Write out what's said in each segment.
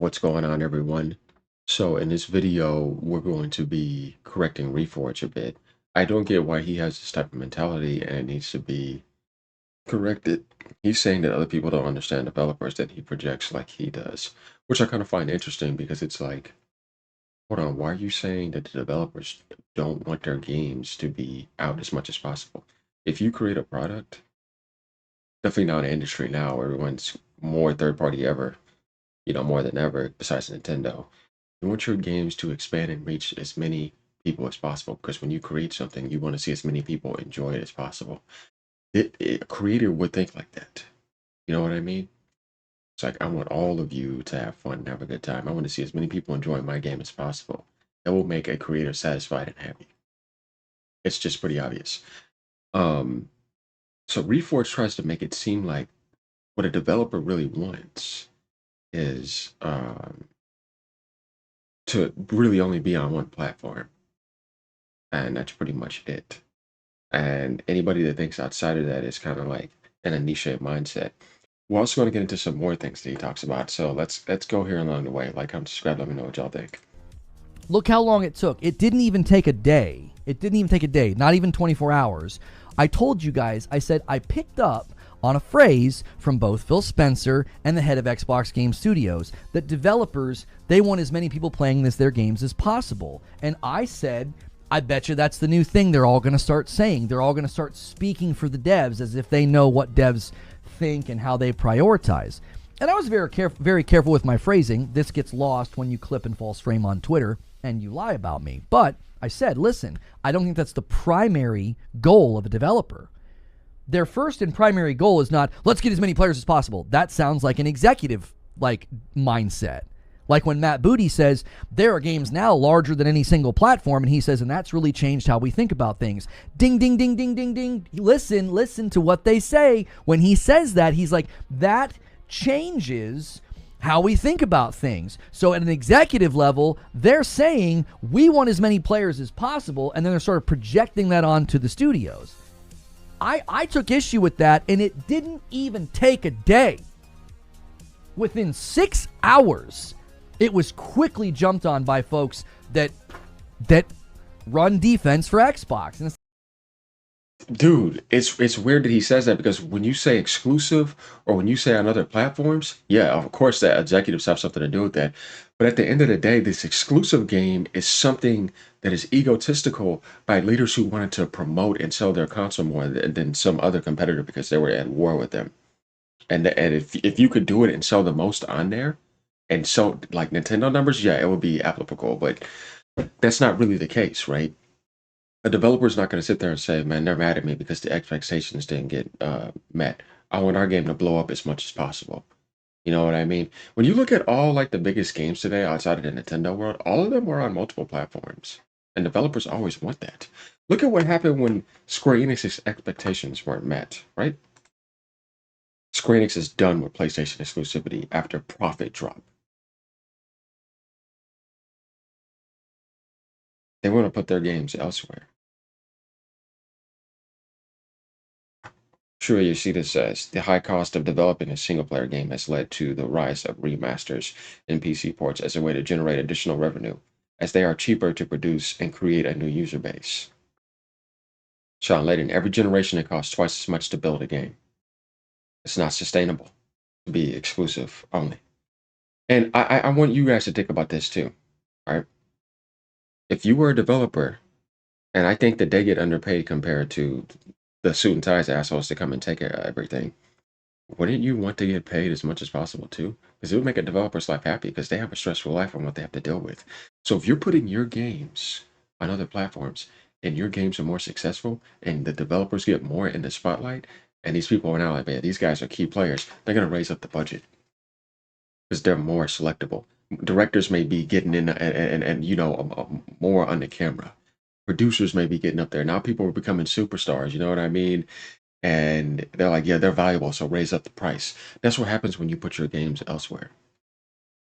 What's going on, everyone? So in this video, we're going to be correcting Reforge a bit. I don't get why he has this type of mentality and it needs to be corrected. He's saying that other people don't understand developers that he projects like he does, which I kind of find interesting because it's like, hold on, why are you saying that the developers don't want their games to be out as much as possible? If you create a product, definitely not an industry now, everyone's more third party ever, more than ever, besides Nintendo. You want your games to expand and reach as many people as possible because when you create something, you want to see as many people enjoy it as possible. A creator would think like that. You know what I mean? It's like, I want all of you to have fun and have a good time. I want to see as many people enjoy my game as possible. That will make a creator satisfied and happy. It's just pretty obvious. Um, so Reforge tries to make it seem like what a developer really wants is to really only be on one platform. And that's pretty much it. And anybody that thinks outside of that is kind of like in a niche mindset. We're also going to get into some more things that he talks about. So let's go here along the way. Like, comment, subscribe, let me know what y'all think. Look how long it took. It didn't even take a day. It didn't even take a day, not even 24 hours. I told you guys, I said I picked up on a phrase from both Phil Spencer and the head of Xbox Game Studios that developers, they want as many people playing their games as possible. And I said, I bet you that's the new thing they're all going to start saying. They're all going to start speaking for the devs as if they know what devs think and how they prioritize. And I was very careful with my phrasing. This gets lost when you clip and false frame on Twitter and you lie about me. But I said, listen, I don't think that's the primary goal of a developer. Their first and primary goal is not, let's get as many players as possible. That sounds like an executive mindset. Like when Matt Booty says, there are games now larger than any single platform, and he says, and that's really changed how we think about things. Ding, ding, ding, ding, ding, ding. Listen to what they say. When he says that, he's like, that changes how we think about things. So at an executive level, they're saying, we want as many players as possible, and then they're sort of projecting that onto the studios. I took issue with that, and it didn't even take a day. Within 6 hours, it was quickly jumped on by folks that run defense for Xbox. And Dude, it's weird that he says that because when you say exclusive or when you say on other platforms, yeah, of course that executives have something to do with that. But at the end of the day, this exclusive game is something that is egotistical by leaders who wanted to promote and sell their console more than some other competitor because they were at war with them. And if you could do it and sell the most on there and so like Nintendo numbers, yeah, it would be applicable, but that's not really the case, right? A developer's not going to sit there and say, man, they're mad at me because the expectations didn't get met. I want our game to blow up as much as possible. You know what I mean? When you look at all like the biggest games today outside of the Nintendo world, all of them were on multiple platforms. And developers always want that. Look at what happened when Square Enix's expectations weren't met, right? Square Enix is done with PlayStation exclusivity after profit drop. They want to put their games elsewhere. Sure, Yoshida says, the high cost of developing a single-player game has led to the rise of remasters and PC ports as a way to generate additional revenue, as they are cheaper to produce and create a new user base. Sean Layden, every generation it costs twice as much to build a game. It's not sustainable to be exclusive only. And I want you guys to think about this too, all right? If you were a developer, and I think that they get underpaid compared to the suit and ties assholes to come and take everything, wouldn't you want to get paid as much as possible too? Because it would make a developer's life happy because they have a stressful life on what they have to deal with. So if you're putting your games on other platforms and your games are more successful and the developers get more in the spotlight, and these people are now like, man, these guys are key players, they're going to raise up the budget because they're more selectable. Directors may be getting in and more on the camera. Producers may be getting up there. Now people are becoming superstars, you know what I mean? And they're like, yeah, they're valuable, so raise up the price. That's what happens when you put your games elsewhere.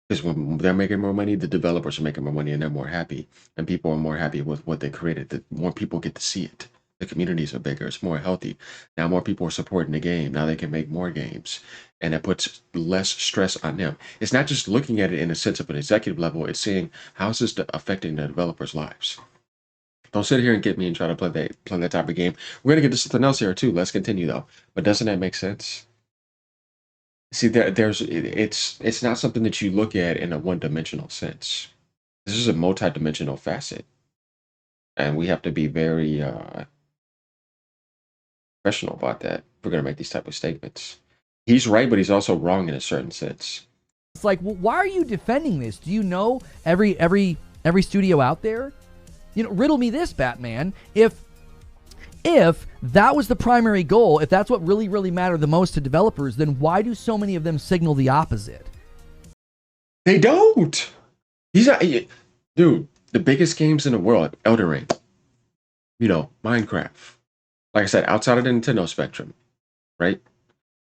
Because when they're making more money, the developers are making more money and they're more happy. And people are more happy with what they created. The more people get to see it. The communities are bigger. It's more healthy. Now more people are supporting the game. Now they can make more games. And it puts less stress on them. It's not just looking at it in a sense of an executive level. It's seeing how is this affecting the developers' lives. Don't sit here and get me and try to play that type of game. We're gonna get to something else here too. Let's continue though. But doesn't that make sense? See, it's not something that you look at in a one-dimensional sense. This is a multi-dimensional facet, and we have to be very professional about that. If we're gonna make these type of statements. He's right, but he's also wrong in a certain sense. It's like, well, why are you defending this? Do you know every studio out there? Riddle me this, Batman. If that was the primary goal, if that's what really, really mattered the most to developers, then why do so many of them signal the opposite? They don't. He's not, dude. The biggest games in the world, Elden Ring, Minecraft. Like I said, outside of the Nintendo spectrum, right?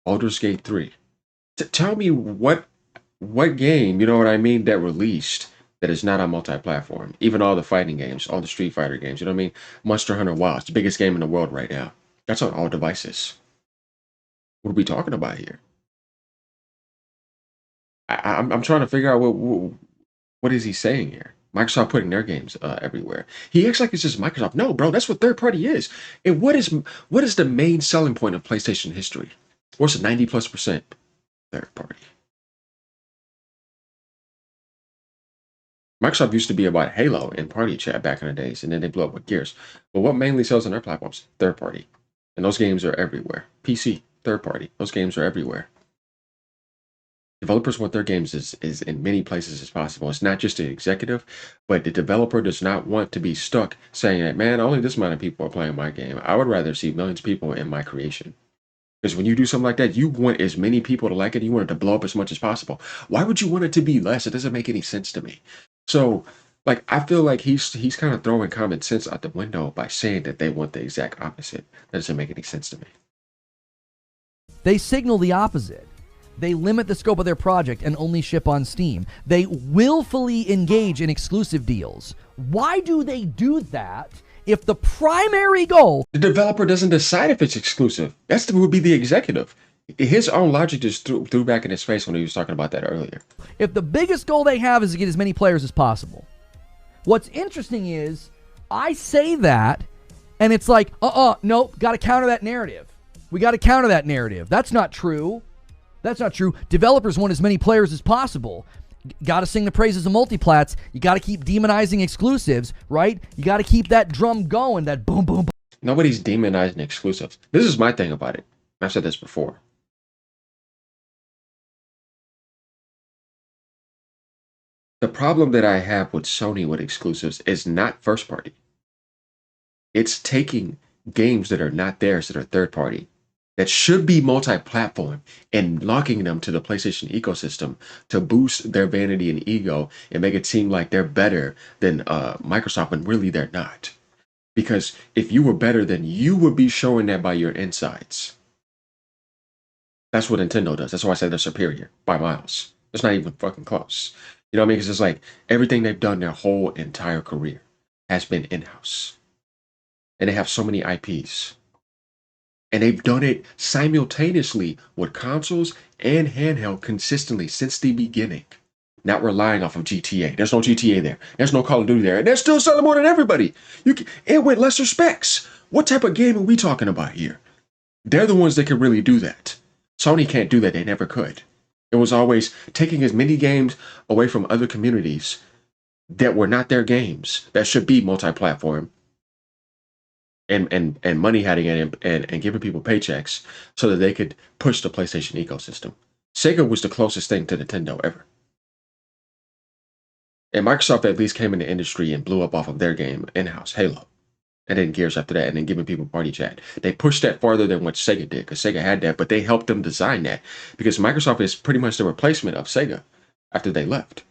Baldur's Gate 3. Tell me what game, you know what I mean, that released that is not on multi-platform. Even all the fighting games, all the Street Fighter games, you know what I mean? Monster Hunter Wilds, it's the biggest game in the world right now. That's on all devices. What are we talking about here? I'm trying to figure out what is he saying here? Microsoft putting their games everywhere. He acts like it's just Microsoft. No, bro, that's what third party is. And what is the main selling point of PlayStation history? What's it, 90+% third party? Microsoft used to be about Halo and party chat back in the days, and then they blew up with Gears. But what mainly sells on their platforms? Third party. And those games are everywhere. PC, third party. Those games are everywhere. Developers want their games is in many places as possible. It's not just the executive, but the developer does not want to be stuck saying that, man, only this amount of people are playing my game. I would rather see millions of people in my creation. Because when you do something like that, you want as many people to like it. You want it to blow up as much as possible. Why would you want it to be less? It doesn't make any sense to me. So, like, I feel like he's kind of throwing common sense out the window by saying that they want the exact opposite. That doesn't make any sense to me. They signal the opposite. They limit the scope of their project and only ship on Steam. They willfully engage in exclusive deals. Why do they do that if the primary goal... The developer doesn't decide if it's exclusive. Would be the executive. His own logic just threw back in his face when he was talking about that earlier. If the biggest goal they have is to get as many players as possible. What's interesting is, I say that, and it's like, nope, got to counter that narrative. We got to counter that narrative. That's not true. That's not true. Developers want as many players as possible. Got to sing the praises of multiplats. You got to keep demonizing exclusives, right? You got to keep that drum going, that boom, boom, boom. Nobody's demonizing exclusives. This is my thing about it. I've said this before. The problem that I have with Sony with exclusives is not first party. It's taking games that are not theirs, that are third party, that should be multi-platform, and locking them to the PlayStation ecosystem to boost their vanity and ego and make it seem like they're better than Microsoft when really they're not. Because if you were better, then you would be showing that by your insides. That's what Nintendo does. That's why I say they're superior by miles. It's not even fucking close. You know what I mean? Because it's like everything they've done their whole entire career has been in-house. And they have so many IPs. And they've done it simultaneously with consoles and handheld consistently since the beginning. Not relying off of GTA. There's no GTA there. There's no Call of Duty there. And they're still selling more than everybody. And with lesser specs. What type of game are we talking about here? They're the ones that can really do that. Sony can't do that. They never could. It was always taking as many games away from other communities that were not their games, that should be multi-platform, and money hiding in it and giving people paychecks so that they could push the PlayStation ecosystem. Sega was the closest thing to Nintendo ever. And Microsoft at least came in the industry and blew up off of their game in-house, Halo. And then Gears after that, and then giving people party chat. They pushed that farther than what Sega did, because Sega had that, but they helped them design that. Because Microsoft is pretty much the replacement of Sega after they left.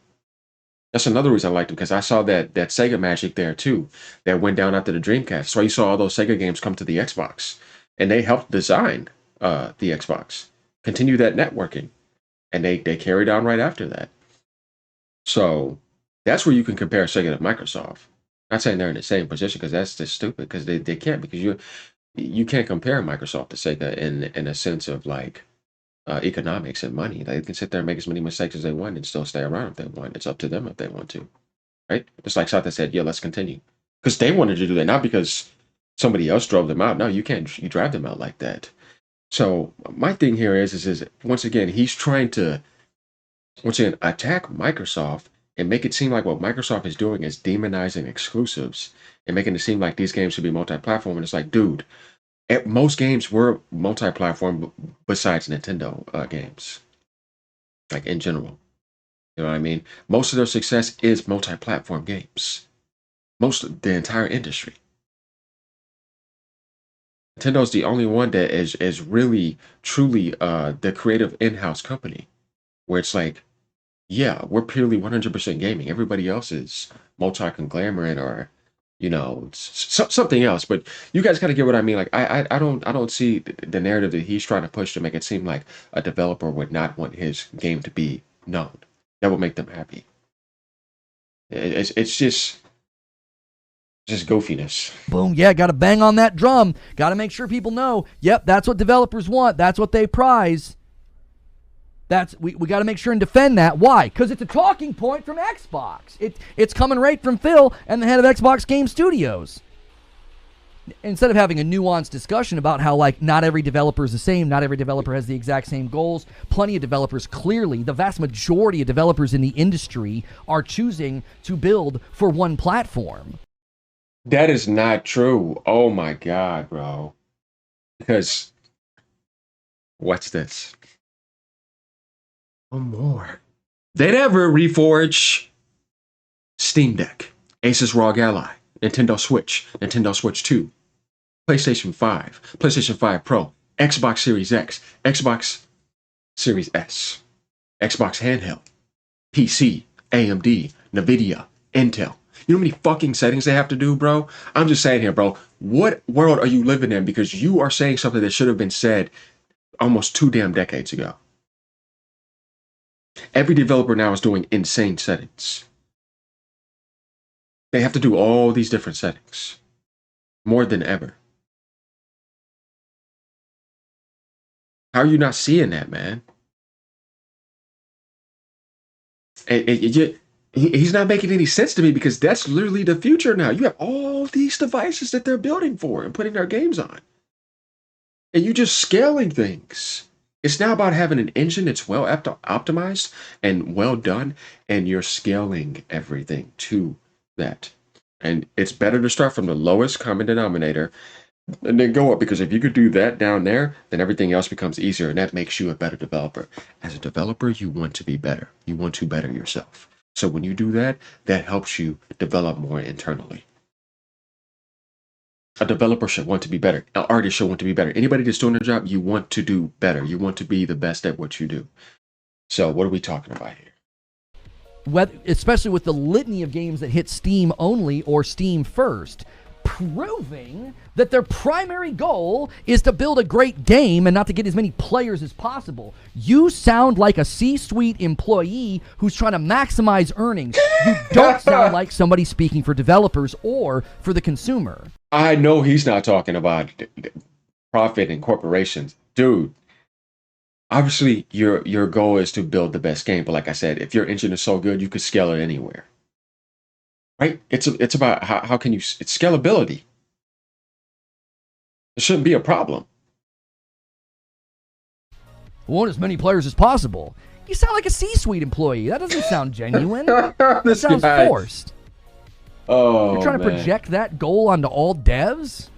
That's another reason I liked them, because I saw that Sega magic there too, that went down after the Dreamcast. So you saw all those Sega games come to the Xbox. And they helped design the Xbox. Continue that networking. And they carried on right after that. So that's where you can compare Sega to Microsoft. Not saying they're in the same position because that's just stupid because they can't because you can't compare Microsoft to Sega in a sense of like economics and money. They can sit there and make as many mistakes as they want and still stay around if they want. It's up to them if they want to, right? Just like Sata said, yeah, let's continue because they wanted to do that, not because somebody else drove them out. No, you can't. You drive them out like that. So my thing here is once again he's trying to once again attack Microsoft and make it seem like what Microsoft is doing is demonizing exclusives and making it seem like these games should be multi-platform. And it's like, dude, most games were multi-platform besides Nintendo games, like in general. You know what I mean? Most of their success is multi-platform games. Most of the entire industry. Nintendo's the only one that is really truly the creative in-house company where it's like, yeah, we're purely 100% gaming. Everybody else is multi-conglomerate or something else. But you guys kind of get what I mean. Like I don't see the narrative that he's trying to push to make it seem like a developer would not want his game to be known. That would make them happy. It's just goofiness. Boom. Yeah, got to bang on that drum. Got to make sure people know, yep, that's what developers want. That's what they prize. We got to make sure and defend that. Why? Because it's a talking point from Xbox. It's coming right from Phil and the head of Xbox Game Studios. Instead of having a nuanced discussion about how, like, not every developer is the same, not every developer has the exact same goals, plenty of developers, clearly, the vast majority of developers in the industry are choosing to build for one platform. That is not true. Oh my God, bro. Because, what's this? One more. They'd ever Reforge, Steam Deck, Asus ROG Ally, Nintendo Switch 2, PlayStation 5, PlayStation 5 Pro, Xbox Series X, Xbox Series S, Xbox Handheld, PC, AMD, NVIDIA, Intel. You know how many fucking settings they have to do, bro? I'm just saying here, bro. What world are you living in? Because you are saying something that should have been said almost 2 damn decades ago. Every developer now is doing insane settings. They have to do all these different settings. More than ever. How are you not seeing that, man? He's not making any sense to me because that's literally the future now. You have all these devices that they're building for and putting their games on. And you just scaling things. It's now about having an engine that's well optimized and well done, and you're scaling everything to that. And it's better to start from the lowest common denominator and then go up, because if you could do that down there, then everything else becomes easier, and that makes you a better developer. As a developer, you want to be better. You want to better yourself. So when you do that, that helps you develop more internally. A developer should want to be better. An artist should want to be better. Anybody that's doing their job, you want to do better. You want to be the best at what you do. So what are we talking about here? Especially with the litany of games that hit Steam only or Steam first, proving that their primary goal is to build a great game and not to get as many players as possible. You sound like a C-suite employee who's trying to maximize earnings. You don't sound like somebody speaking for developers or for the consumer. I know he's not talking about profit and corporations. Dude, obviously your goal is to build the best game, but like I said, if your engine is so good, you could scale it anywhere. Right? It's about how can you, it's scalability. It shouldn't be a problem. Want as many players as possible. You sound like a C-suite employee. That doesn't sound genuine. That sounds forced. Oh, you're trying to project that goal onto all devs?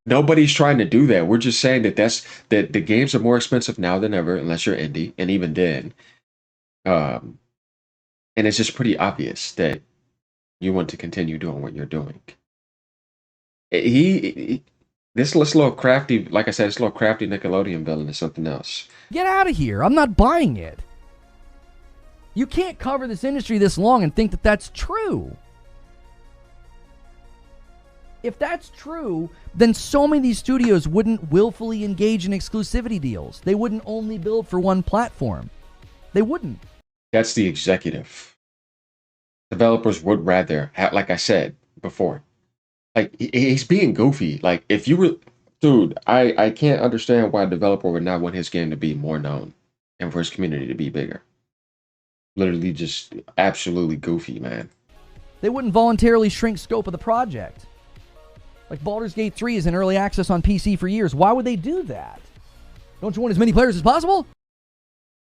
Nobody's trying to do that. We're just saying that the games are more expensive now than ever, unless you're indie, and even then. And it's just pretty obvious that you want to continue doing what you're doing. This little crafty, like I said, this little crafty Nickelodeon villain is something else. Get out of here. I'm not buying it. You can't cover this industry this long and think that that's true. If that's true, then so many of these studios wouldn't willfully engage in exclusivity deals. They wouldn't only build for one platform. They wouldn't. That's the executive. Developers would rather, like I said, before. Like he's being goofy. Like if you were, dude, I can't understand why a developer would not want his game to be more known and for his community to be bigger. Literally just absolutely goofy, man. They wouldn't voluntarily shrink scope of the project. Like Baldur's Gate 3 is in early access on PC for years. Why would they do that? Don't you want as many players as possible?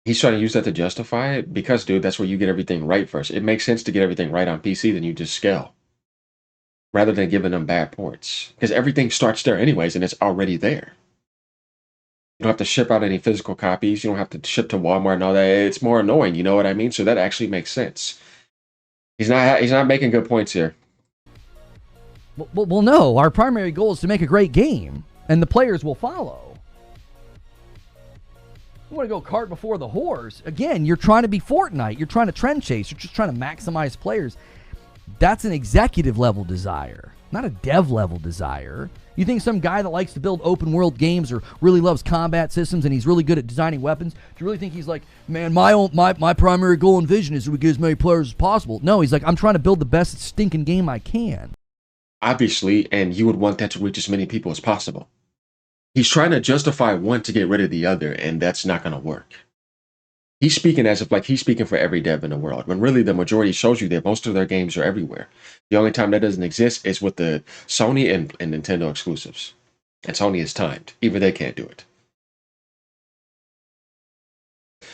He's trying to use that to justify it because, dude, that's where you get everything right first. It makes sense to get everything right on PC than you just scale rather than giving them bad ports because everything starts there anyways and it's already there. You don't have to ship out any physical copies. You don't have to ship to Walmart and all that. It's more annoying, you know what I mean? So that actually makes sense. He's not making good points here. Well, no. Our primary goal is to make a great game, and the players will follow. You want to go cart before the horse. Again, you're trying to be Fortnite. You're trying to trend chase. You're just trying to maximize players. That's an executive level desire, not a dev level desire. You think some guy that likes to build open world games or really loves combat systems and he's really good at designing weapons, do you really think he's like, man, my primary goal and vision is to get as many players as possible? No, he's like, I'm trying to build the best stinking game I can. Obviously, and you would want that to reach as many people as possible. He's trying to justify one to get rid of the other, and that's not going to work. He's speaking as if like he's speaking for every dev in the world, when really the majority shows you that most of their games are everywhere. The only time that doesn't exist is with the Sony and Nintendo exclusives. And Sony is timed. Even they can't do it.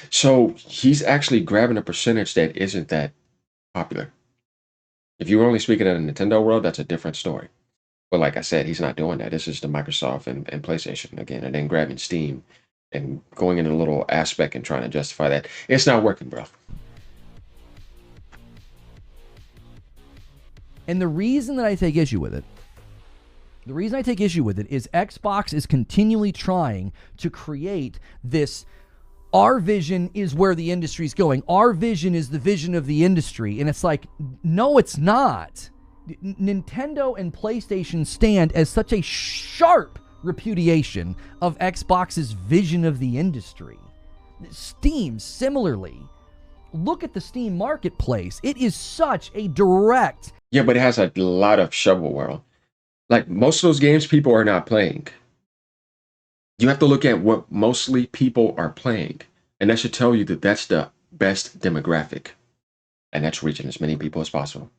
So he's actually grabbing a percentage that isn't that popular. If you were only speaking in the Nintendo world, that's a different story. But like I said, he's not doing that. This is the Microsoft and PlayStation again, and then grabbing Steam and going in a little aspect and trying to justify that. It's not working, bro. And the reason that I take issue with it, is Xbox is continually trying to create this, our vision is where the industry's going. Our vision is the vision of the industry. And it's like, no, it's not. Nintendo and PlayStation stand as such a sharp repudiation of Xbox's vision of the industry. Steam, similarly. Look at the Steam marketplace. It is such a direct... Yeah, but it has a lot of shovelware. Like, most of those games people are not playing. You have to look at what mostly people are playing. And that should tell you that that's the best demographic. And that's reaching as many people as possible.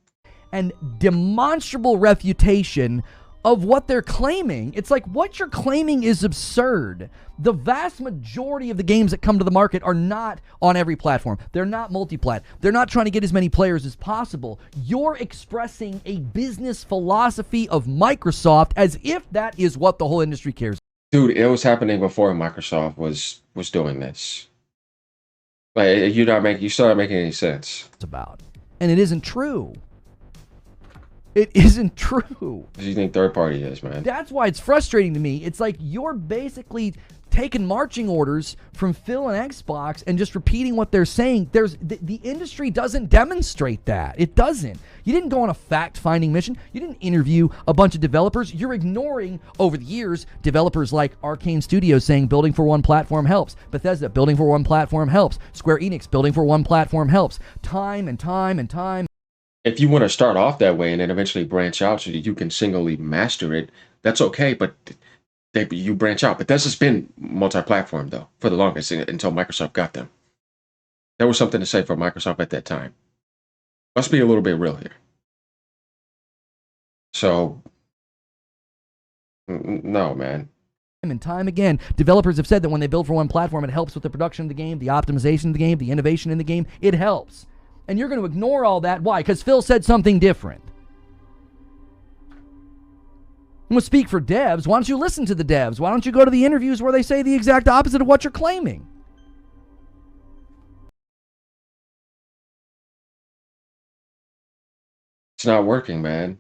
And demonstrable refutation of what they're claiming. It's like, what you're claiming is absurd. The vast majority of the games that come to the market are not on every platform. They're not multi-plat. They're not trying to get as many players as possible. You're expressing a business philosophy of Microsoft as if that is what the whole industry cares. Dude, it was happening before Microsoft was doing this. Like, you still not making any sense. It's about. And it isn't true. It isn't true. What do you think third party is, man? That's why it's frustrating to me. It's like you're basically taking marching orders from Phil and Xbox and just repeating what they're saying. The industry doesn't demonstrate that. It doesn't. You didn't go on a fact-finding mission. You didn't interview a bunch of developers. You're ignoring, over the years, developers like Arcane Studios saying building for one platform helps. Bethesda, building for one platform helps. Square Enix, building for one platform helps. Time and time and time. If you want to start off that way and then eventually branch out so that you can singly master it, that's okay, but you branch out. But that's just been multi-platform, though, for the longest, until Microsoft got them. There was something to say for Microsoft at that time. Let's be a little bit real here. So, no, man. And time again, developers have said that when they build for one platform, it helps with the production of the game, the optimization of the game, the innovation in the game. It helps. And you're going to ignore all that. Why? Because Phil said something different. I'm going to speak for devs. Why don't you listen to the devs? Why don't you go to the interviews where they say the exact opposite of what you're claiming? It's not working, man.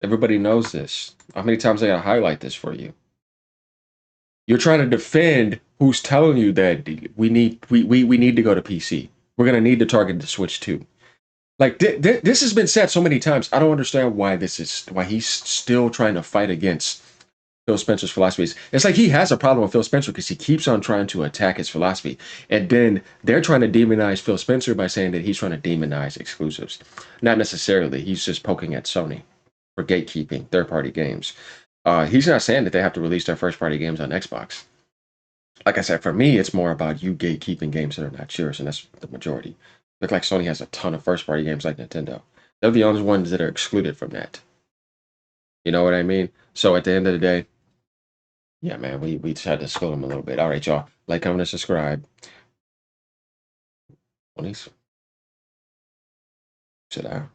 Everybody knows this. How many times I got to highlight this for you? You're trying to defend who's telling you that we need to go to PC. We're going to need to target the Switch too. Like, this has been said so many times. I don't understand why he's still trying to fight against Phil Spencer's philosophies. It's like he has a problem with Phil Spencer because he keeps on trying to attack his philosophy. And then they're trying to demonize Phil Spencer by saying that he's trying to demonize exclusives. Not necessarily. He's just poking at Sony for gatekeeping third-party games. He's not saying that they have to release their first-party games on Xbox. Like I said, for me, it's more about you gatekeeping games that are not yours, and that's the majority. Look like Sony has a ton of first-party games like Nintendo. They're the only ones that are excluded from that. You know what I mean? So at the end of the day, yeah, man, we just had to school them a little bit. All right, y'all. Like, comment, and subscribe. Please. Sit down.